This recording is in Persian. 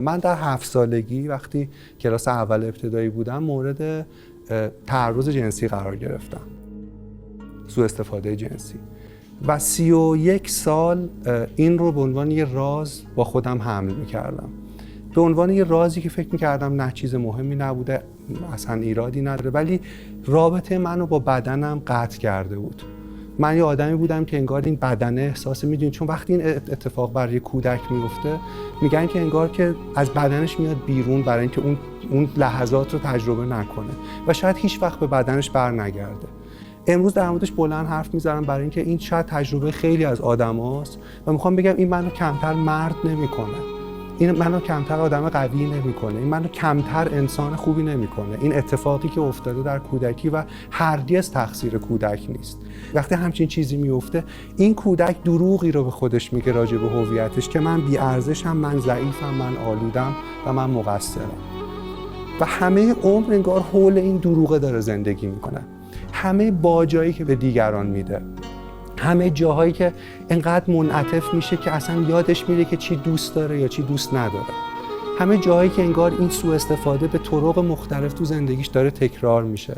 من در 7 سالگی وقتی کلاس اول ابتدایی بودم مورد تعرض جنسی قرار گرفتم، سوء استفاده جنسی، و 31 سال این رو به عنوان یه راز با خودم حمل می‌کردم، به عنوان یه رازی که فکر می‌کردم نه چیز مهمی نبوده، اصلا ایرادی نداره، ولی رابطه منو با بدنم قطع کرده بود. من یه آدمی بودم که انگار این بدنه احساس، میدونید چون وقتی این اتفاق برای کودک میفته میگن که انگار که از بدنش میاد بیرون برای اینکه اون لحظات رو تجربه نکنه و شاید هیچ وقت به بدنش بر نگرده. امروز در موردش بلند حرف میزنم برای اینکه این شاید تجربه خیلی از آدماست و میخوام بگم این منو کمتر مرد نمیکنه، این منو کمتر آدم قوی نمیکنه، این منو کمتر انسان خوبی نمیکنه. این اتفاقی که افتاده در کودکی و هرگز تقصیر کودک نیست. وقتی همچین چیزی میفته این کودک دروغی رو به خودش میگه راجع به هویتش که من بی ارزشم، من ضعیفم، من آلودم و من مقصرم و همه عمر انگار حول این دروغه داره زندگی میکنه. همه باجایی که به دیگران میده، همه جاهایی که انقدر منعطف میشه که اصلا یادش میره که چی دوست داره یا چی دوست نداره، همه جاهایی که انگار این سوء استفاده به طرق مختلف تو زندگیش داره تکرار میشه.